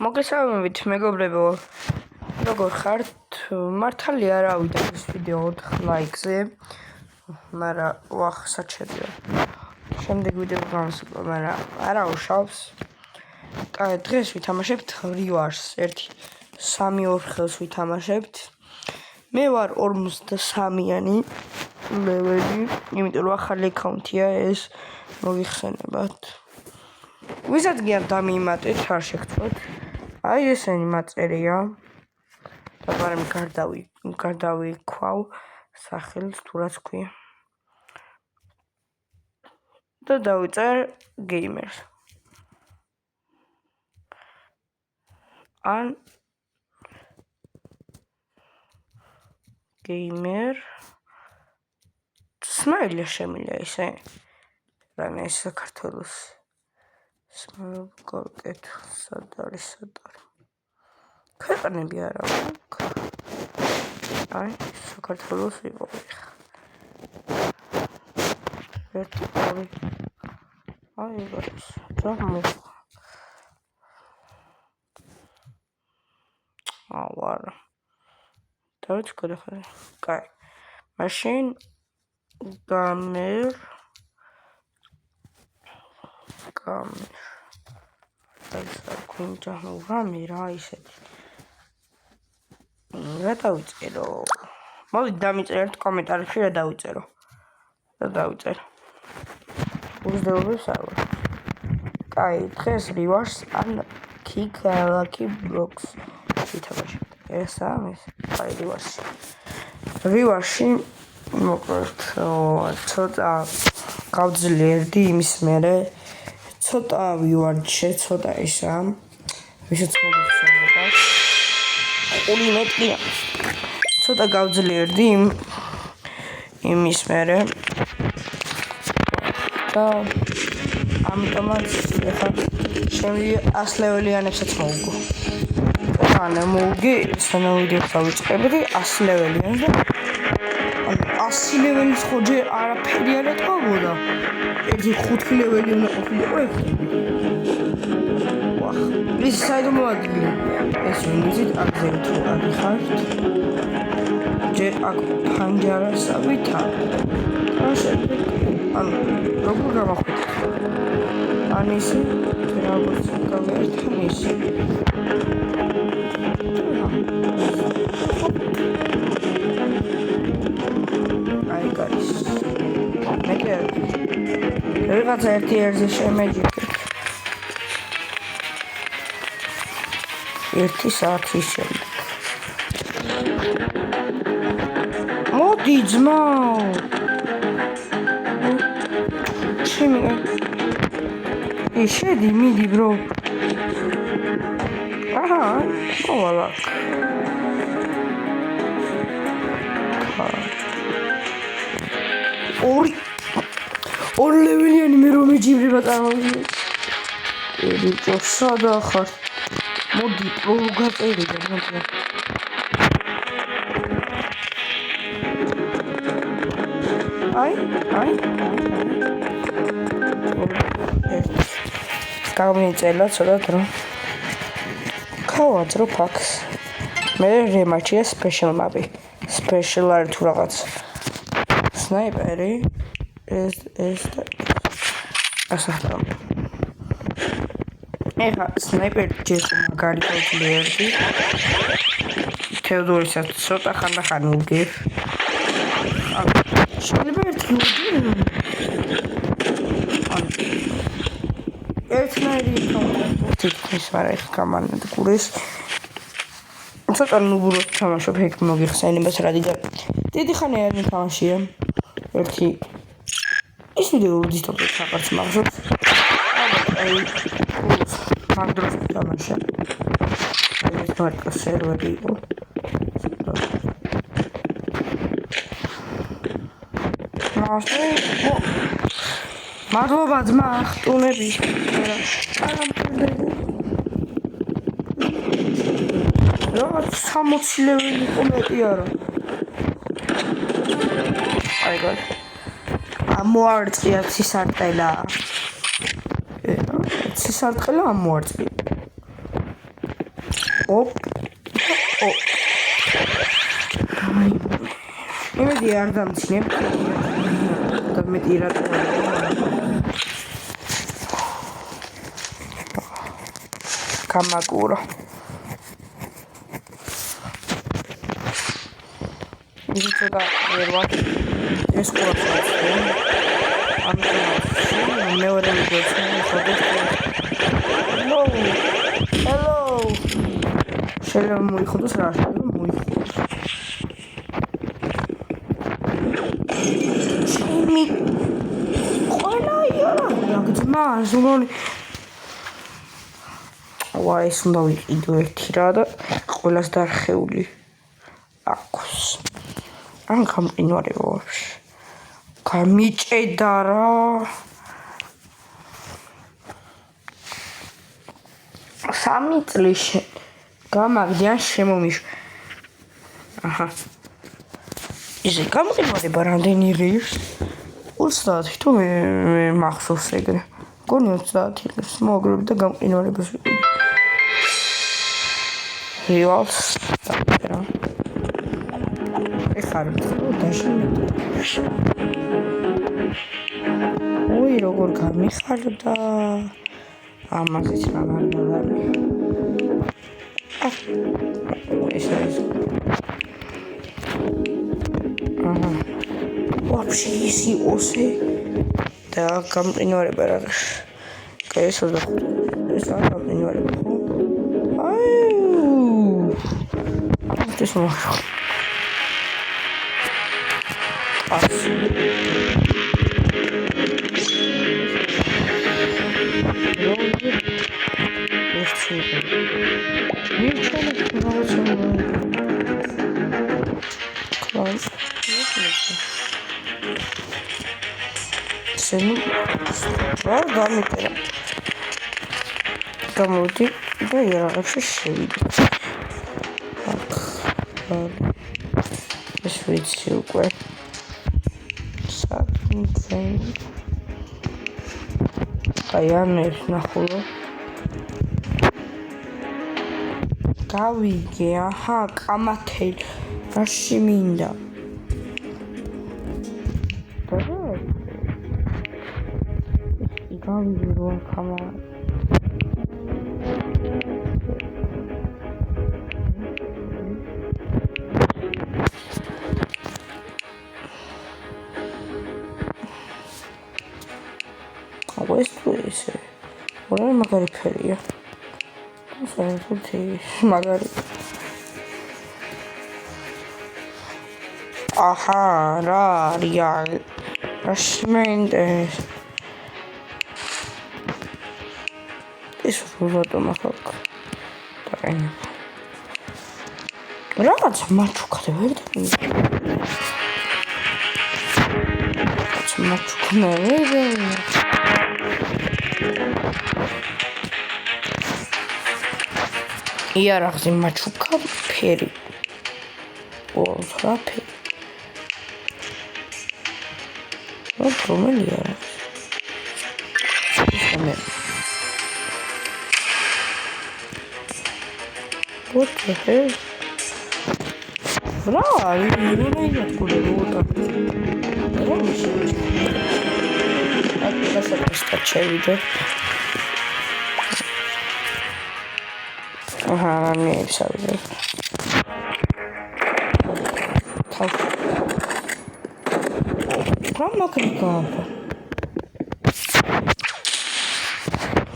მოგესალმებით მეგობრებო, როგორ ხართ? მართალი არ ავიდა ეს ვიდეო 4 ლაიქზე, მაგრამ ვახ საჩერია. შემდეგ ვიდეო გამოსულა, მაგრამ არ აუშავს. დღეს ვითამაშებთ Rivers 1-3-2 ხელს ვითამაშებთ. მე ვარ 53-იანი ლეველი, იმიტომ რომ ახალი აკაუნტია ეს მოგიხსენებათ. ვისაც გიათ დამიიმატეთ, არ შეგწყვეტ. აი ესენი მაწერია. და მაგრამ გარდავიქვავ სახელს თუ რაც ქვია. და დავიწერ Gamers. ან Gamer Smile შემილია ესე. რაიმე საქართველოს სმოგორკეთ სადარი. ქვეყნები არა ვაქვს. აი საქართველოს ვიყავი. ერთი ორი. აი ეს ჯამო. ვარ. დავით გადახარე. კაი. მაშინ Gamer და ვამი რა ისეთი. რა დავიწერო? მოდი დამიწერეთ კომენტარებში რა დავიწერო. და დავიწერო. უზდეობის არ ვარ. კაი, დღეს Rivers ან Lucky Blocks ვითამაშებთ. ესაა ეს. კაი, Rivers-ში მოკლედ ცოტა გავძლიერდი იმის მერე ცოტა ვივარდში, ცოტა ისა, ვისაც მოგიხსენებათ. ყურინოტია. ცოტა გავძლიერდი იმის მერე. და ამიტომაც ეხლა შემიძლია 100 ლეველიანებსაც მოვუგო. ანუ მოვუგი, სანავიდეო დავიწყებდი 100 ლეველიანს და 100 ლეველის ხო ჯერ არაფერი არ ეთქობოდა. ერთი 5 ლეველი უნდა ყოფილიყო ეგ. ვახ, ის საიდუმლო ადგილი. ეს ვინიცით აგზევთ თუ აგიხართ. ჯერ აქ ფანჯარასავითა. ანუ როგორ გამახვიდეთ? ან ისე როგორც გავერთან ისე. აი გაის. ვიღაცა ერთი ერზე შემეჯიქეთ. 1 საათის შემდეგ. მოდი ძმაო. შედი მიდი ბრო. აჰა, ყოლა. ორი ლეველიანი მე რომ მეჯიბრება წარმოვიდი. ბიჭო, სადა ხარ? მოდი, პროგრამერი და მოდი. აი. გამიწელა ცოტა დრო. გავაძრო ფაქს. მე რემაჩია სპეშალ მაპი. სპეშალ არ თუ რაღაც. სნაიპერი ეს და ასახტა. ეხა სნაიპერი ჯერ მაგარი გავძლიერდი. თეოდორისაც ცოტა ხანდახან უგებ. შეიძლება ერთი უგებ. ერთნაირი თითქმის არა ეხ გამანად გურის. ცოტა ნუბურად თამაშობ ეგ მოგიხსენებათ რა დიდი ხანი არ მითამაშია. ერთი ის ვიდეო დისტოპი საყარც მახსოვს. აი მაგდროს თამაშია. ეს მარტო სერვერი იყო. მადლობა ძმა, ხტუნები. რა 60 ლეველი კომენტი არა. აი გა. ამოარწია ცისარტყელა. ცისარტყელა ამოარწია. ოპ იმედი არ დამჩნევ და მეტი რატომ გამაგურო ცოტა ვერ ვარ ეს ყურებს ამიტომ მეორე ვიდეოში Hello. შეიძლება მოიხოდოს რა შეიძლება მოიხოდოს ჩემი ყველა იარაღი ზურონი ეს უნდა ვიყიდო ერთი რა და ყველას დარხეული აქვს ან გამყინვარება ვაფშე გამიჭედა რა სამი წლის გამაგდიან შემომიშვა აჰა ისე გამყინვარება რამდენი ღირს 30 თუ მე მახსოვს ეგრე გონი 30 ღირს მოგლებ და გამყინვარებას ვიყიდე რივალს და ეხარ დაშინდა ოი როგორ გამიხარდა ამაზეც მაგარი ეს вообще ის იყოსე და გამყინვარება რა ეს 25 ეს არ გამყინვარება ხო ეს მოხდა გამოდი და იარაღებში შევიდე ეს ვიცი უკვე საკინცენ აი ამერს ნახულო გავიგე აჰა კამათელი რაში მინდა გავიგე რა კამარა ესე რა მაგარი ფერია საერთოდ მაგარი აჰა რა რეალ რაშმენდეს ეს რატომ ახალ და რაღაც მაჩუქდა ვერ და მაჩუქნა იარაღზე მაჩუკა ფერი რა ფერი რომელი იარაღი what the hell რა είναι κουλερούτα რა θα τσέβητε აჰა მე ვსავიდე რა მაგრიკა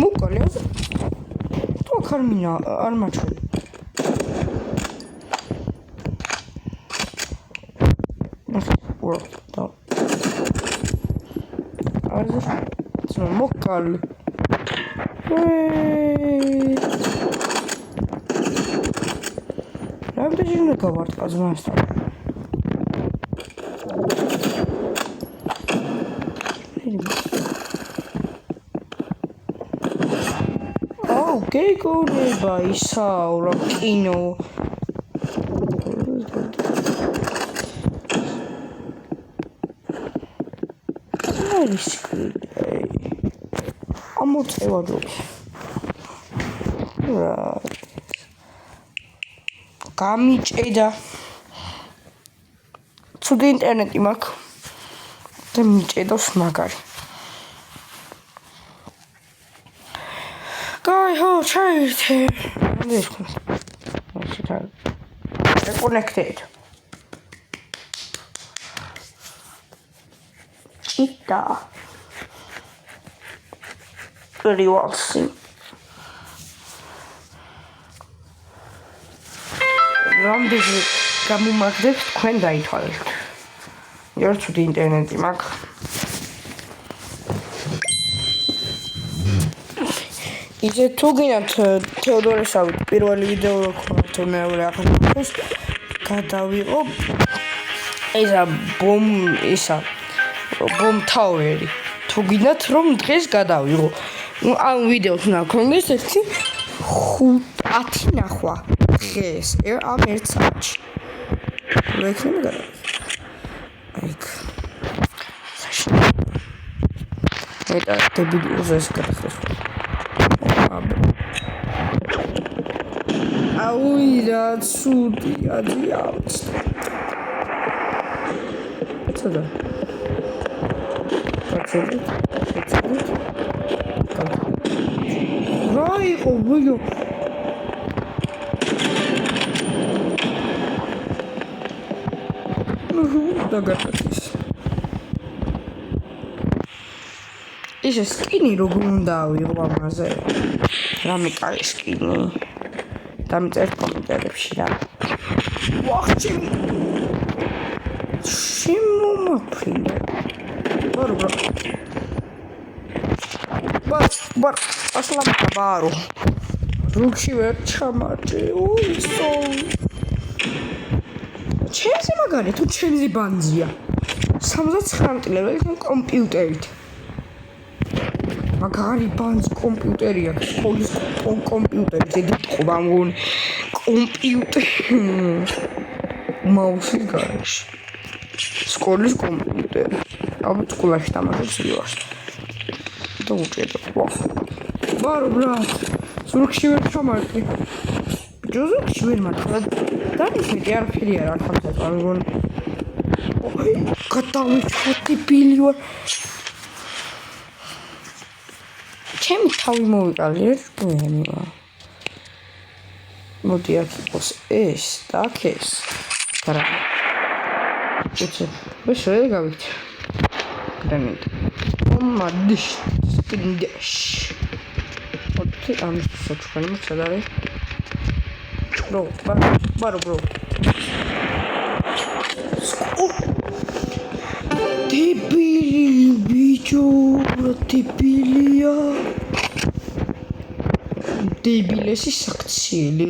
მუკოლე თუ ქარმინა არ მაჩვენე მოკალი რამდენი უნდა გავარტყა ზმასთან გეგონება ისაო რა კინო ამოწევა ჯობს რა გამიჭედა ცუდი ინტერნეტი მაქვს და მიჭედავს მაგარი გაიჰო ჩაირთე reconnected იტა პერივალსი რამდენი გამომაგდებს თქვენ დაითვალეთ ერთ ცუდი ინტერნეტი მაქვს ისე თუ გინდათ თეოდორესავით პირველი ვიდეო რო ქონდა თუ მეორე ახალგაზრდას გადავიღო ისა ბომ ტაუერი თუ გინდათ რომ დღეს გადავიღო ამ ვიდეოს უნდა გქონდეს ერთი 5-10 ნახვა დღეს ამ ერთ საათში რო ექნება გადავიღო მეტად დებილი უদেশ გადახდეს აუი რა ცუდი აძიავს ცოტა რა იყო ვიო დაგატაცის ისე სკინი როგორ უნდა ავიღო ამაზე რამე კარი სკინი დამწერთ კომენტარებში რა ვახჩი შემომაფრინე ბარ ასლამთა ბარო რუქში ვერ ჩამარჯე უისო ჩემზე მაგარი თუ ჩემზე ბანძია 79 ლეველთან კომპიუტერით მაგარი ბანძ კომპიუტერია სკოლის კომპიუტერი ზედიტყობა მგონი კომპიუტერი მაუსის გარეშე სკოლის კომპიუტერი აბა სკოლაში თამაშობს ილას და უჭერდა ბარო ბრატ ზურგში ვერ ჩამარჯე ზურგში ვერ მარხა და ისეთი არაფერი არ ახალგაზრდა არ მგონი გადავიჭოდი ბილი ვარ ჩემი თავი მოვიყავი ერთგვარია მოდი აქ იყოს ეს და აქ ეს რა ეცე ბეშე გავიქ გრანიტ მომადიშ სკინდეშ ოთი ამის საჩქარი მოსადარე ბარო დებილი ბიჭო დებილია დებილესი საქციელი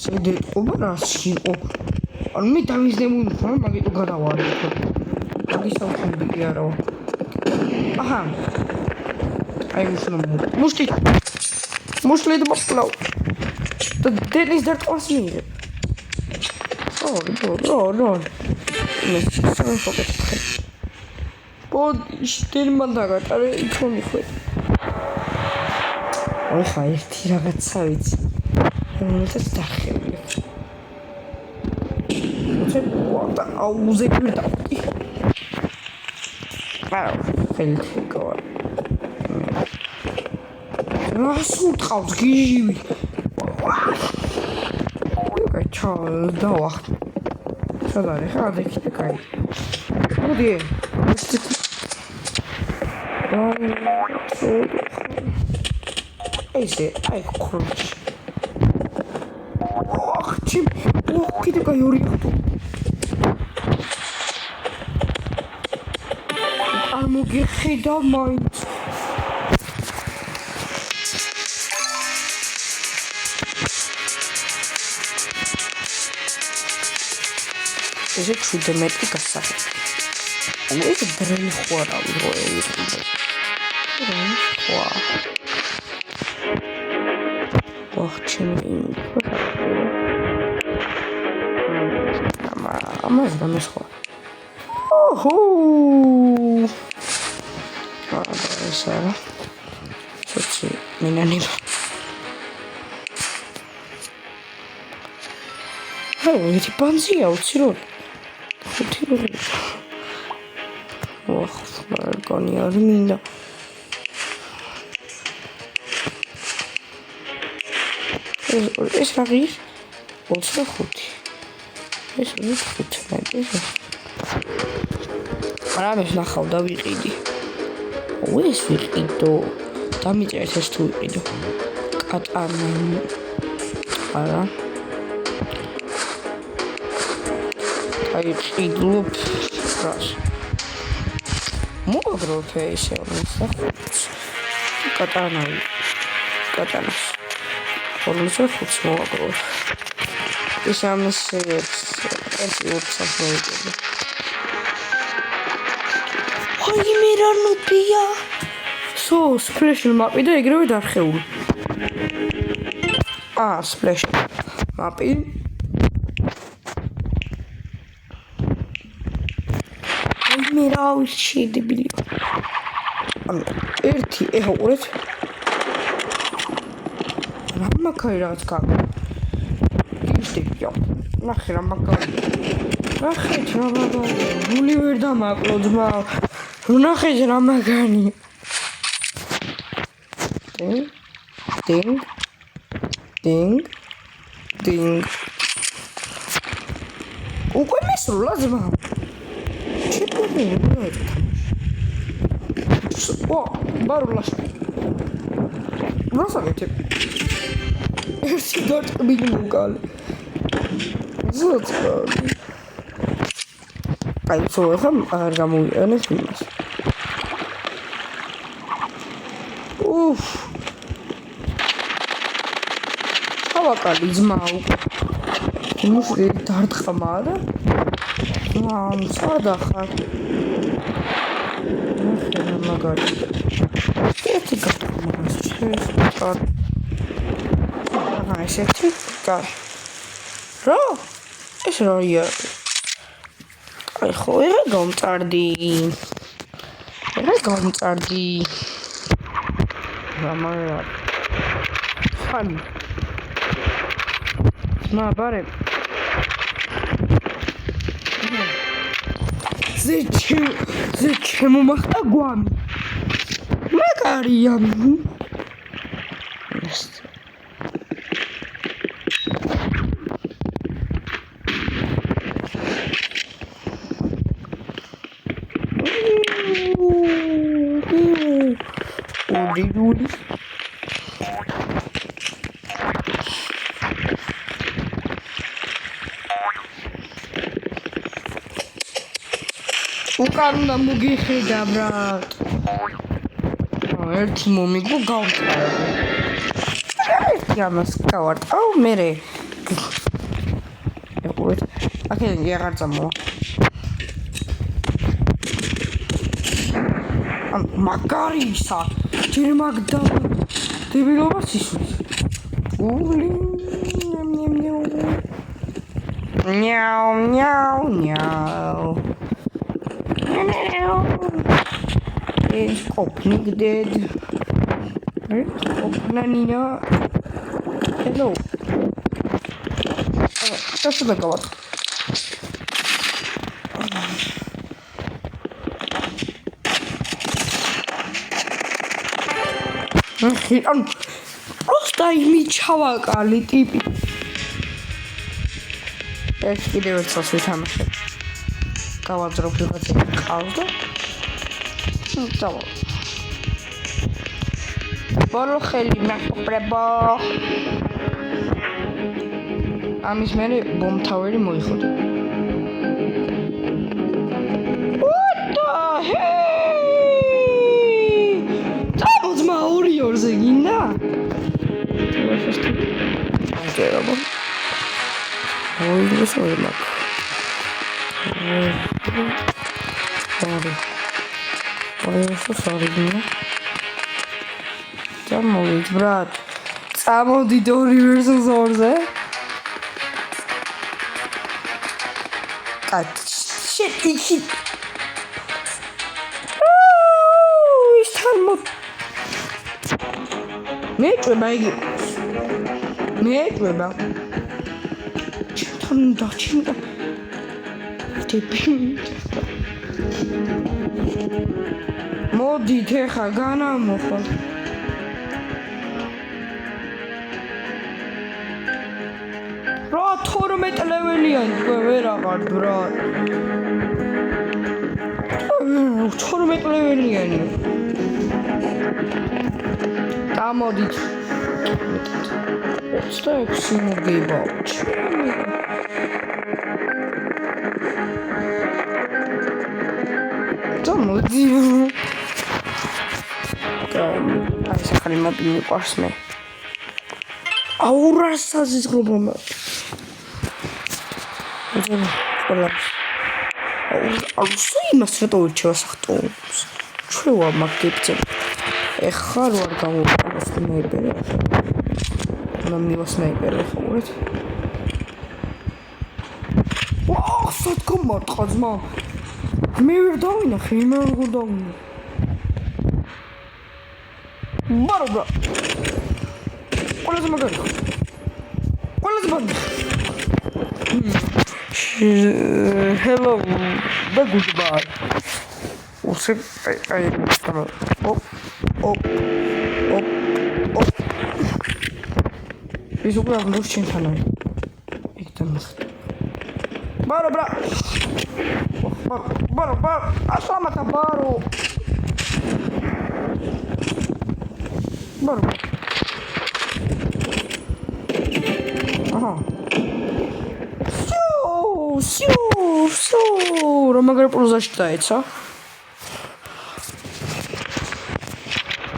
ზედეტყობა რას იყო არ მე დამიზნებული ხომ მაგიტო გადავარდი მაგის საუბრები არა აჰა აი მუშლი და მოკლავ და დენის დარტყმას მიიღებ რო მე შევფოკეთ ბოდი შტირმან დაგატარე იქ მიხვედი ოი ხა ერთი რაღაცა ვიცი რომელსაც დახევი და აუზე გვირდავდი არა ხელთიკო რას უთყავს გიჟივი ჩა დავახტი სადარი ხა დეკიდე კაი მოდი ესე აი ქროჩ ოხჩი ოქიდე კაი ორი ხტო მოგიხედა მაინც ესე ჩუდე მეტი გასაღი ეს დრელი ხوارავი რო ეიწყიდა დრელი ხوار ოხჩიმი ამას დამესხვა ოჰო Sara, so mina ერთი ბანზია უციროდ. ხუთი რო. ოხ, მარგონი არ მინდა. ეს რა არის? 25. ეს არის 15. არამეს ნახავ და ვიყიდი. ეს ვიყიდო. დამიწერეთ ეს თუ ვიყიდო. კატანა. არა. აი ყიდლობ რას. მოგროვ ესე ამის. კატანა. კატანას. 45 მოგროვ. ეს ამის ეს უცას მოვიწყდი. აი მე რა ნუპია. სპლეშ მაპი და ეგრევე დარხეული. სპლეშ მაპი. აი მე რა შედებილი. ერთი ეხა ყურეთ. რა მაგარი რაღაც გაქვს. ისტიკიო. ნახე რა მაგარი. ნახე რა მაგარი. გული ვერ დამაკლო ძმა. ნახე რა მაგარი. Ding. უკვე მისრულა ძმა. ბარულაში. რასაკეთე? ერთი დარტყმილი მოკალე. ზოცა. აი ხო არ გამოვიყენებ იმას. ჩავაკალი ძმა უკვე. მუსლი დარტყმა და სადა ხარ. ნახე მაგარი. ერთი გაკმას შეიძლება. ესეთი კარ. რა? ეს როია? აი ხო ეგ გამწარდი. გამარა. ხან. მაბარე. ზეჩემო მახტა გვამი. მაგარია. Uri. უკანდა მოგიხედა ბრატ. ერთი მომიგო გავწარა. ერთი ამას გავარ. მერე. ეყურეთ. აქედან აღარ წამოვა. მაგარისა. ჯერ მაგდა. დებილობას ისვის. Няу. Kopnik dead. Kopnanina. Hello. Что сюда говорит? Просто ими ჩავაკალი ტიპი. ეს კიდევ ერთს ვითამაშებ. გავაძრობ რაღაცა ყავდა. Давай. Ბოლო ხელი მახპრებო. ამის მერე ბომთავერი მოიხოდა. What the hell? Წამოძმა ორიორზე გინდა? აკერაბო. ოი მოსოლა მაგ. Ой, что сорвано. Замолвить, брат. Замолвить до реверса зорзе. Shit. Istamo. Meqeba. დაჩინდა მოდით ეხა განამოხვალ რა 12 ლეველიანი ვერ აღარ ბრა 12 ლეველიანი გამოდით 26 მოგება მოდი აი სახალი მაპი მიყვარს მე აურასა ზიზღრობა ყველა აუსი იმას რატო ვირჩევა სახტომს ჩვევა მაგებცე ეხლა არ გამოვიყენო სნაიპერი ნამივა სნაიპერი ხურეთ ვაუ სათქო მარტყა ძმა მე ვერ დავინახე მე როგორ დავინახე მარობა ყველაზე მაგარი hello და goodbye უსე აი ის უკვე აღნიშნავს ჩვენთან არის იქ დამახტა მარობა Baro, aslamata baro. Baro. Aha. Всё. Ромагар просто считается.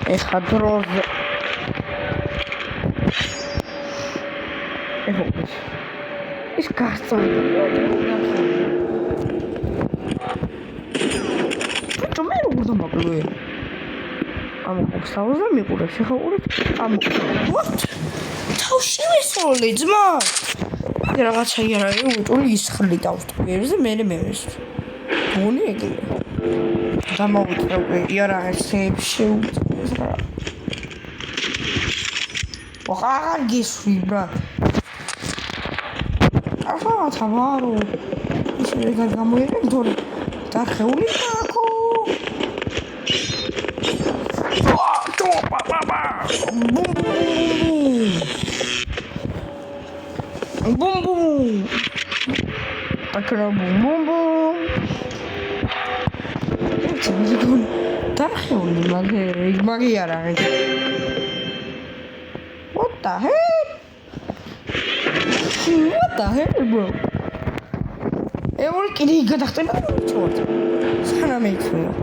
Эх, дров. Эх, кажется. მოკლუე ამოხსავდა მიყურე შეხაურეთ what თავში ვესროლი ძმა მე რაღაცა არა უჭული ისხლი დავსტყიერზე მე მევეს გონი ეგრე გამოვიწევ იარაღებს შეუწეს რა აღარ გისვი ბრა ახლა თამარო ისე გამოიყენ თორე დახეული აქო Bum. Akra bum. Tarhuni magi ara. What the hell? Bro? Evol kidi gadaqtena çort. Sana meytmiyor.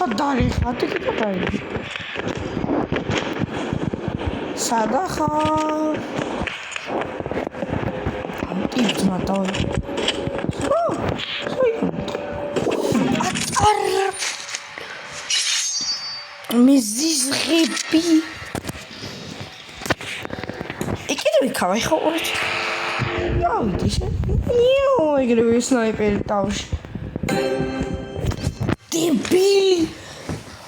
Sadari hati kita baik. Sadaha. Itu matau. Atar. Mizis repi. Ikide bir kavay xawrat. Ya dişe. Niye ikide bir sniper tavş. Debili.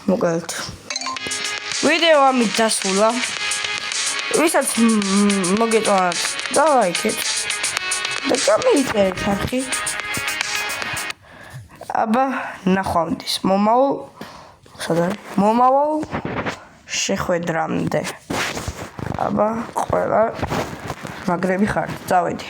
Mogalt. Video amit დასულა. ვისაც მოგეწონათ, დალაიქეთ. და გამოიწერეთ არხი. აბა ნახვამდის. მომავალ შეხვედრამდე. აბა ყველა მაგრები ხართ. წავედი.